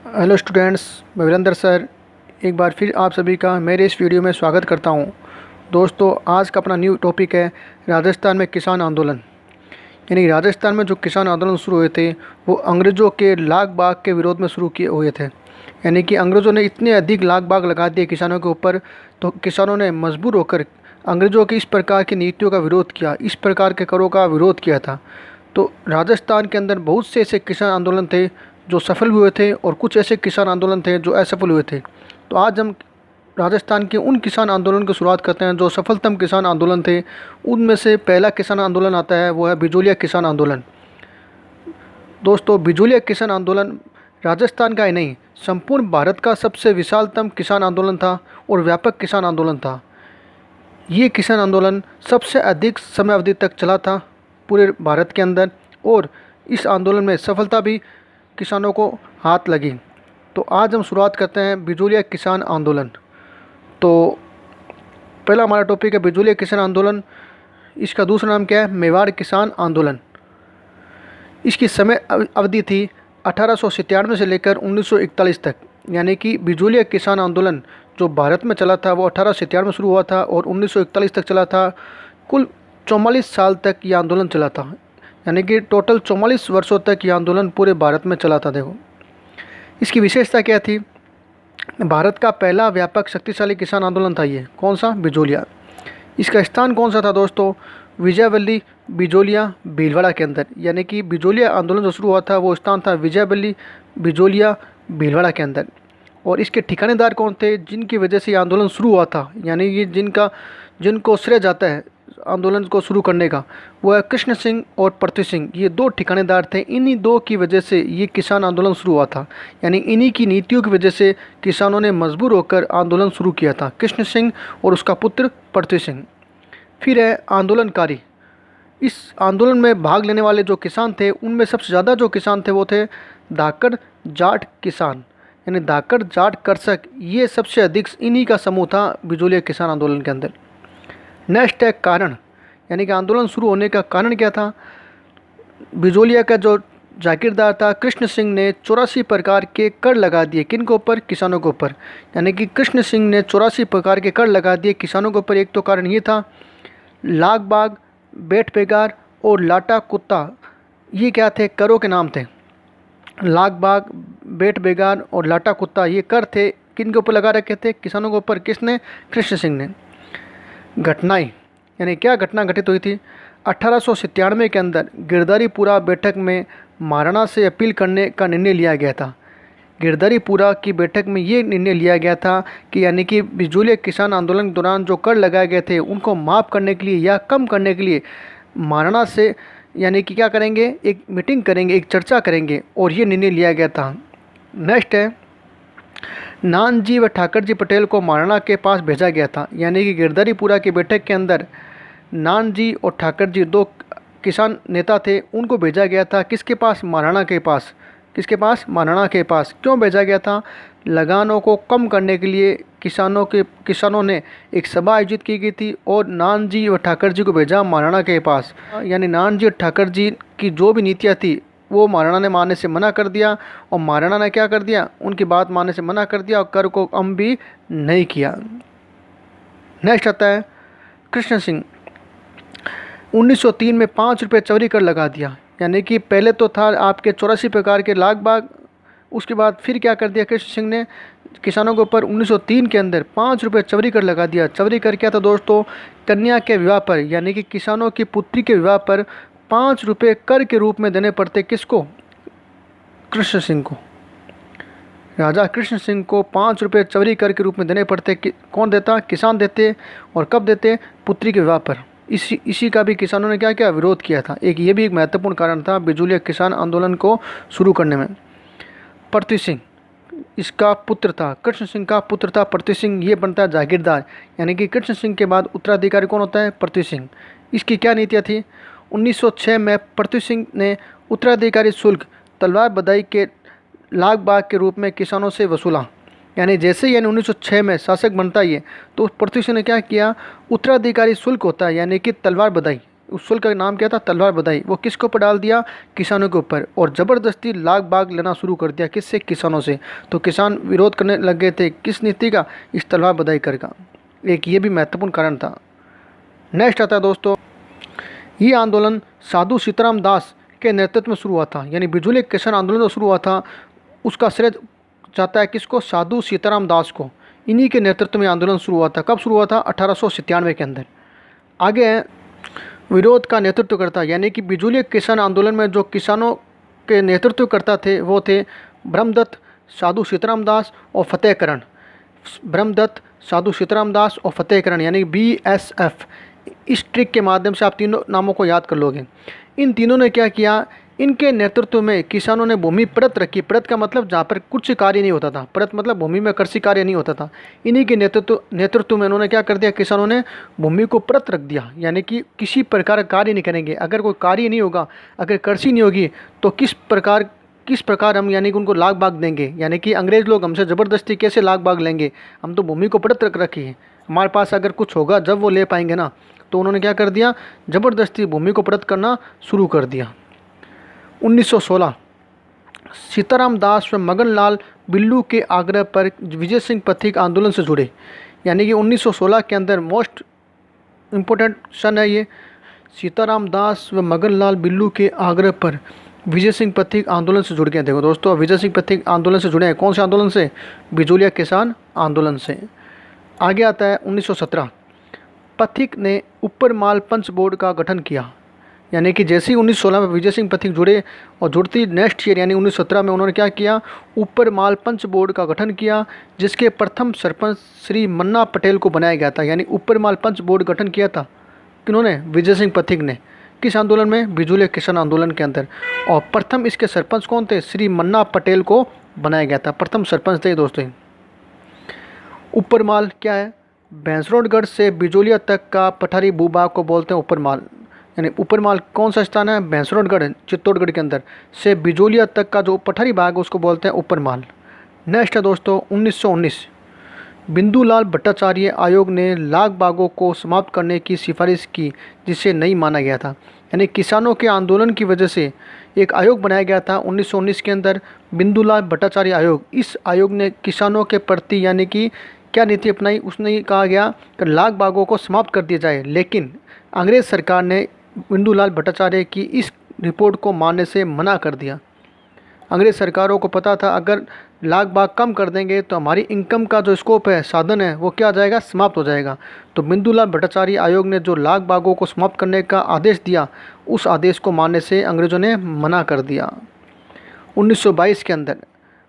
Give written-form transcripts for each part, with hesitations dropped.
Hello students, मैं Virendra sir एक बार फिर आप सभी का मेरे इस वीडियो में स्वागत करता हूं। दोस्तों, आज का अपना न्यू टॉपिक है राजस्थान में किसान आंदोलन। यानी राजस्थान में जो किसान आंदोलन शुरू हुए थे वो अंग्रेज़ों के लाग बाग के विरोध में शुरू किए हुए थे। यानी कि अंग्रेज़ों ने इतने अधिक लाग बाग लगा दिए किसानों के ऊपर, तो किसानों ने मजबूर होकर अंग्रेज़ों की इस प्रकार की नीतियों का विरोध किया, इस प्रकार के करों का विरोध किया था। तो राजस्थान के अंदर बहुत से ऐसे किसान आंदोलन थे जो सफल हुए थे और कुछ ऐसे किसान आंदोलन थे जो असफल हुए थे। तो आज हम राजस्थान के उन किसान आंदोलन की शुरुआत करते हैं जो सफलतम किसान आंदोलन थे। उनमें से पहला किसान आंदोलन आता है, वो है बिजोलिया किसान आंदोलन। दोस्तों, बिजोलिया किसान आंदोलन राजस्थान का ही नहीं, संपूर्ण भारत का सबसे विशालतम किसान आंदोलन था और व्यापक किसान आंदोलन था। ये किसान आंदोलन सबसे अधिक समय अवधि तक चला था पूरे भारत के अंदर, और इस आंदोलन में सफलता भी किसानों को हाथ लगी। तो आज हम शुरुआत करते हैं बिजोलिया किसान आंदोलन। तो पहला हमारा टॉपिक है बिजोलिया किसान आंदोलन। इसका दूसरा नाम क्या है? मेवाड़ किसान आंदोलन। इसकी समय अवधि थी 1897 से लेकर 1941 तक। यानी कि बिजोलिया किसान आंदोलन जो भारत में चला था वो 1897 में शुरू हुआ था और 1941 तक चला था। कुल 44 साल तक ये आंदोलन चला था। यानी कि टोटल 44 वर्षों तक ये आंदोलन पूरे भारत में चला था। देखो, इसकी विशेषता क्या थी? भारत का पहला व्यापक शक्तिशाली किसान आंदोलन था ये। कौन सा? बिजोलिया। इसका स्थान कौन सा था दोस्तों? विजयवल्ली बिजोलिया भीलवाड़ा के अंदर। यानी कि बिजोलिया आंदोलन जो शुरू हुआ था वो स्थान था विजयवल्ली बिजोलिया भीलवाड़ा के अंदर। और इसके ठिकानेदार कौन थे जिनकी वजह से ये आंदोलन शुरू हुआ था? यानी ये जिनको श्रेय जाता है आंदोलन को शुरू करने का, वो है कृष्ण सिंह और पृथ्वी सिंह। ये दो ठिकानेदार थे। इन्हीं दो की वजह से ये किसान आंदोलन शुरू हुआ था। यानी इन्हीं की नीतियों की वजह से किसानों ने मजबूर होकर आंदोलन शुरू किया था, कृष्ण सिंह और उसका पुत्र पृथ्वी सिंह। फिर है आंदोलनकारी। इस आंदोलन में भाग लेने वाले जो किसान थे उनमें सबसे ज़्यादा जो किसान थे वो थे धाकड़ जाट किसान, यानी धाकड़ जाट कृषक। ये सबसे अधिक इन्हीं का समूह था बिजोलिया किसान आंदोलन के अंदर। नेक्स्ट है कारण। यानी कि आंदोलन शुरू होने का कारण क्या था? बिजोलिया का जो जागीरदार था कृष्ण सिंह ने 84 प्रकार के कर लगा दिए। किन के ऊपर? किसानों के ऊपर। यानी कि कृष्ण सिंह ने 84 प्रकार के कर लगा दिए किसानों के ऊपर। एक तो कारण ये था लाग बाग, बेट बेगार और लाटा कुत्ता। ये क्या थे? करों के नाम थे। लाग बाग, बेट बेगार और लाटा कुत्ता ये कर थे। किन के ऊपर लगा रखे थे? किसानों के ऊपर। किसने? कृष्ण सिंह ने। घटनाएं, यानी क्या घटना घटित हुई थी? 1897 के अंदर गिरधारीपुरा बैठक में महाराणा से अपील करने का निर्णय लिया गया था। गिरधारीपुरा की बैठक में ये निर्णय लिया गया था कि यानी कि बिजोलिया किसान आंदोलन के दौरान जो कर लगाए गए थे उनको माफ़ करने के लिए या कम करने के लिए महाराणा से यानी कि क्या करेंगे? एक मीटिंग करेंगे, एक चर्चा करेंगे, और ये निर्णय लिया गया था। नेक्स्ट है नानजी व ठाकर जी पटेल को महाराणा के पास भेजा गया था। यानी कि गिरधारीपुरा की बैठक के अंदर नानजी और ठाकर जी दो किसान नेता थे, उनको भेजा गया था किसके पास? महाराणा के पास। किसके पास? महाराणा के पास। क्यों भेजा गया था? लगानों को कम करने के लिए किसानों ने एक सभा आयोजित की गई थी और नानजी व ठाकर जी को भेजा महाराणा के पास। यानी नानजी और ठाकर जी की जो भी नीतियाँ थी वो महाराणा ने मानने से मना कर दिया, और महाराणा ने क्या कर दिया? उनकी बात मानने से मना कर दिया और कर को कम भी नहीं किया। नेक्स्ट आता है कृष्ण सिंह। 1903 में 5 रुपये चौरी कर लगा दिया। यानी कि पहले तो था आपके 84 प्रकार के लाग बाग, उसके बाद फिर क्या कर दिया कृष्ण सिंह ने? किसानों के ऊपर 1903 के अंदर 5 रुपये चौरी कर लगा दिया। चौरी कर क्या था दोस्तों? कन्या के विवाह पर, यानी कि किसानों की पुत्री के विवाह पर 5 रुपये कर के रूप में देने पड़ते। किसको? कृष्ण सिंह को। राजा कृष्ण सिंह को 5 रुपये चौरी कर के रूप में देने पड़ते। कौन देता? किसान देते। और कब देते? पुत्री के विवाह पर। इसी का भी किसानों ने क्या किया? विरोध किया था। ये भी एक महत्वपूर्ण कारण था बिजोलिया किसान आंदोलन को शुरू करने में। पृथ्वी सिंह इसका पुत्र था, कृष्ण सिंह का पुत्र था पृथ्वी सिंह। ये बनता है जागीरदार। यानी कि कृष्ण सिंह के बाद उत्तराधिकारी कौन होता है? पृथ्वी सिंह। इसकी क्या नीतियाँ थी? 1906 में पृथ्वी सिंह ने उत्तराधिकारी शुल्क तलवार बधाई के लाग बाग के रूप में किसानों से वसूला। यानी जैसे यानी 1906 में शासक बनता ही है तो पृथ्वी सिंह ने क्या किया? उत्तराधिकारी शुल्क होता है यानी कि तलवार बधाई, उस शुल्क का नाम क्या था? तलवार बधाई। वो किसके ऊपर डाल दिया? किसानों के ऊपर। और ज़बरदस्ती लाग बाग लेना शुरू कर दिया, किससे? किसानों से। तो किसान विरोध करने लग गए थे किस नीति का? इस तलवार बधाई कर का। एक ये भी महत्वपूर्ण कारण था। नेक्स्ट आता है दोस्तों, ये आंदोलन साधु सीताराम दास के नेतृत्व में शुरू हुआ था, यानी बिजूली किसान आंदोलन जो शुरू हुआ था उसका श्रेय जाता है किसको? साधु सीताराम दास को। इन्हीं के नेतृत्व में आंदोलन शुरू हुआ था। कब शुरू हुआ था? 1897 के अंदर। आगे है विरोध का नेतृत्व करता, यानी कि बिजूली किसान आंदोलन में जो किसानों के नेतृत्व करता थे वो थे ब्रह्मदत्त, साधु सीताराम दास और फतेहकरण। ब्रह्मदत्त, साधु सीताराम दास और फतेहकरण, यानी BSF। इस ट्रिक के माध्यम से आप तीनों नामों को याद कर लोगे। इन तीनों ने क्या किया? इनके नेतृत्व में किसानों ने भूमि परत रखी। परत का मतलब जहाँ पर कुछ कार्य नहीं होता था, परत मतलब भूमि में कृषि कार्य नहीं होता था। इन्हीं के नेतृत्व में उन्होंने क्या कर दिया? किसानों ने भूमि को परत रख दिया, यानी कि किसी प्रकार का कार्य नहीं करेंगे। अगर कोई कार्य नहीं होगा, अगर कृषि नहीं होगी तो किस प्रकार हम यानी कि उनको लाग बाग देंगे? यानी कि अंग्रेज़ लोग हमसे ज़बरदस्ती कैसे लाग बाग लेंगे? हम तो भूमि को परत रख रखी है, हमारे पास अगर कुछ होगा जब वो ले पाएंगे ना। तो उन्होंने क्या कर दिया? ज़बरदस्ती भूमि को परत करना शुरू कर दिया। 1916 सीताराम दास व मगन लाल बिल्लू के आग्रह पर विजय सिंह पथिक आंदोलन से जुड़े, यानी कि 1916 के अंदर मोस्ट इम्पोर्टेंट सन है ये। सीताराम दास व मगन लाल बिल्लू के आग्रह पर विजय सिंह पथिक आंदोलन से जुड़ गए। देखो दोस्तों, विजय सिंह पथिक आंदोलन से जुड़े हैं। कौन से आंदोलन से? बिजूलिया किसान आंदोलन से। आगे आता है 1917 पथिक ने ऊपर माल पंच बोर्ड का गठन किया, यानी कि जैसे ही 1916 में विजय सिंह पथिक जुड़े और जुड़ती नेक्स्ट ईयर यानी 1917 में उन्होंने क्या किया? ऊपर माल पंच बोर्ड का गठन किया, जिसके प्रथम सरपंच श्री मन्ना पटेल को बनाया गया था। यानी ऊपर माल पंच बोर्ड गठन किया था किन्होंने? विजय सिंह पथिक ने। किस आंदोलन में? बिजूलिया किसान आंदोलन के अंदर। और प्रथम इसके सरपंच कौन थे? श्री मन्ना पटेल को बनाया गया था, प्रथम सरपंच थे दोस्तों। ऊपर माल क्या है? भैंसरोडगढ़ से बिजोलिया तक का पठारी भूभाग को बोलते हैं ऊपर माल। यानी ऊपर माल कौन सा स्थान है? भैंसरोडगढ़, चित्तौड़गढ़ के अंदर से बिजोलिया तक का जो पठारी भाग है उसको बोलते हैं ऊपर माल। नेक्स्ट है दोस्तों 1919 बिंदुलाल भट्टाचार्य आयोग ने लाग बागों को समाप्त करने की सिफारिश की, जिसे नहीं माना गया था। यानी किसानों के आंदोलन की वजह से एक आयोग बनाया गया था 1919 के अंदर, बिंदुलाल भट्टाचार्य आयोग। इस आयोग ने किसानों के प्रति यानी कि क्या नीति अपनाई? उसने कहा गया कि लाग बागों को समाप्त कर दिया जाए, लेकिन अंग्रेज़ सरकार ने बिंदुलाल भट्टाचार्य की इस रिपोर्ट को मानने से मना कर दिया। अंग्रेज़ सरकारों को पता था अगर लाग बाग कम कर देंगे तो हमारी इनकम का जो स्कोप है, साधन है, वो क्या हो जाएगा? समाप्त हो जाएगा। तो बिंदुलाल भट्टाचार्य आयोग ने जो लाग बागों को समाप्त करने का आदेश दिया, उस आदेश को मानने से अंग्रेज़ों ने मना कर दिया। 1922 के अंदर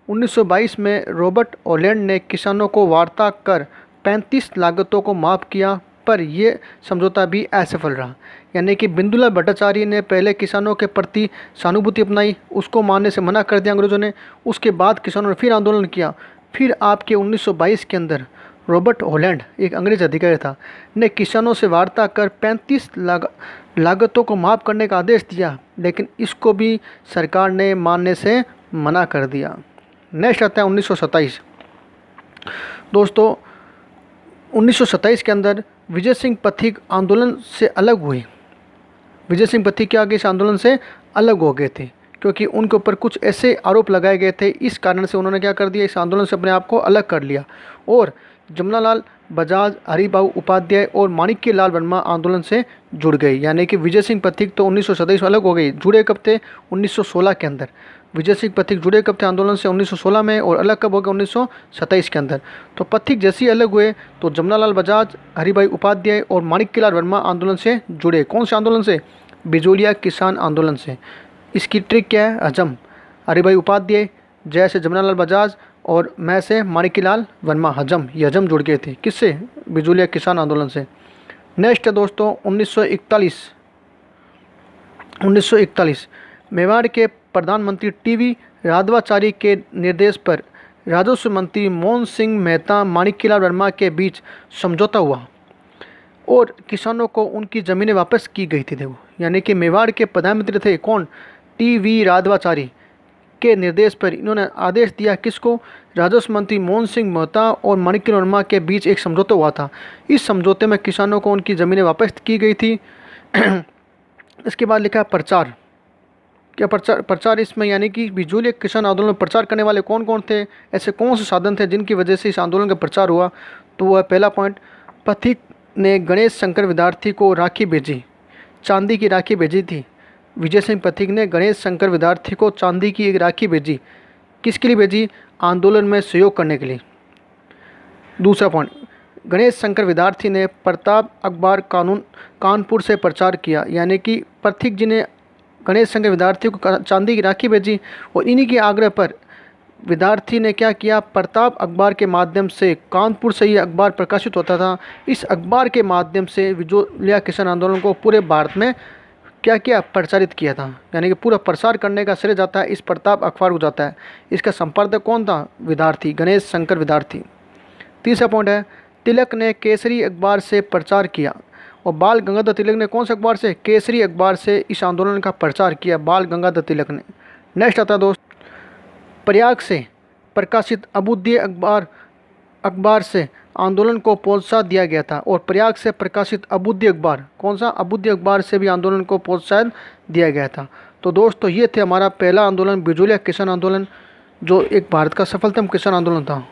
1922 में रॉबर्ट ओलैंड ने किसानों को वार्ता कर 35 लागतों को माफ़ किया, पर यह समझौता भी असफल रहा। यानी कि बिंदुलाल भट्टाचार्य ने पहले किसानों के प्रति सहानुभूति अपनाई, उसको मानने से मना कर दिया अंग्रेज़ों ने। उसके बाद किसानों ने फिर आंदोलन किया। फिर आपके 1922 के अंदर रॉबर्ट ओलैंड, एक अंग्रेज़ अधिकारी था, ने किसानों से वार्ता कर 35 लागतों को माफ़ करने का आदेश दिया, लेकिन इसको भी सरकार ने मानने से मना कर दिया। नेक्स्ट आता है 1927 दोस्तों। 1927 के अंदर विजय सिंह पथिक आंदोलन से अलग हुए। विजय सिंह पथिक क्या इस आंदोलन से अलग हो गए थे, क्योंकि उनके ऊपर कुछ ऐसे आरोप लगाए गए थे। इस कारण से उन्होंने क्या कर दिया? इस आंदोलन से अपने आप को अलग कर लिया और जमनालाल बजाज, हरिबाबू उपाध्याय और माणिक्य लाल वर्मा आंदोलन से जुड़ गए। यानी कि विजय सिंह पथिक तो 1927 में अलग हो गई। जुड़े कब थे? 1916 के अंदर। विजय सिंह पथिक जुड़े कब थे आंदोलन से? 1916 में। और अलग कब हो गए? 1927 के अंदर। तो पथिक जैसे ही अलग हुए तो जमनालाल बजाज, हरिभाई उपाध्याय और माणिक्यलाल वर्मा आंदोलन से जुड़े। कौन से आंदोलन से? बिजोलिया किसान आंदोलन से। इसकी ट्रिक क्या है? हजम। हरिभाई उपाध्याय, जय से जमनालाल बजाज और मैं से माणिक्यलाल वर्मा, हजम। ये हजम जुड़ गए थे किससे? बिजोलिया किसान आंदोलन से। नेक्स्ट है दोस्तों 1941 मेवाड़ के प्रधानमंत्री टीवी राघवाचारी के निर्देश पर राजस्व मंत्री मोहन सिंह मेहता, माणिक्यलाल वर्मा के बीच समझौता हुआ और किसानों को उनकी ज़मीनें वापस की गई थी। देखो, यानी कि मेवाड़ के प्रधानमंत्री थे कौन? टीवी राघवाचारी के निर्देश पर इन्होंने आदेश दिया किसको? राजस्व मंत्री मोहन सिंह मेहता और माणिक्यलाल वर्मा के बीच एक समझौता हुआ था। इस समझौते में किसानों को उनकी ज़मीनें वापस की गई थी इसके बाद लिखा है प्रचार। क्या प्रचार इसमें यानी कि बिजूलिया किसान आंदोलन में प्रचार करने वाले कौन कौन थे, ऐसे कौन से साधन थे जिनकी वजह से इस आंदोलन का प्रचार हुआ। तो वह पहला पॉइंट, पथिक ने गणेश शंकर विद्यार्थी को राखी भेजी, चांदी की राखी भेजी थी। विजय सिंह पथिक ने गणेश शंकर विद्यार्थी को चांदी की एक राखी भेजी, किसके लिए भेजी, आंदोलन में सहयोग करने के लिए। दूसरा पॉइंट, गणेश शंकर विद्यार्थी ने प्रताप अखबार कानपुर से प्रचार किया, यानी कि पथिक जी ने गणेश शंकर विद्यार्थी को चांदी की राखी भेजी और इन्हीं के आग्रह पर विद्यार्थी ने क्या किया, प्रताप अखबार के माध्यम से, कानपुर से ये अखबार प्रकाशित होता था, इस अखबार के माध्यम से बिजूलिया किसान आंदोलन को पूरे भारत में क्या किया, प्रचारित किया था। यानी कि पूरा प्रसार करने का श्रेय जाता है इस प्रताप अखबार को जाता है। इसका संपादक कौन था, विद्यार्थी, गणेश शंकर विद्यार्थी। तीसरा पॉइंट है, तिलक ने केसरी अखबार से प्रचार किया, और बाल गंगाधर तिलक ने कौन से अखबार से, केसरी अखबार से इस आंदोलन का प्रचार किया, बाल गंगाधर तिलक ने। नेक्स्ट आता है दोस्त, प्रयाग से प्रकाशित अभ्युदय अखबार से आंदोलन को प्रोत्साहन दिया गया था, और प्रयाग से प्रकाशित अभ्युदय अखबार, कौन सा, अभ्युदय अखबार से भी आंदोलन को प्रोत्साहन दिया गया था। तो दोस्तों ये थे हमारा पहला आंदोलन, बिजूलिया किसान आंदोलन, जो एक भारत का सफलतम किसान आंदोलन था।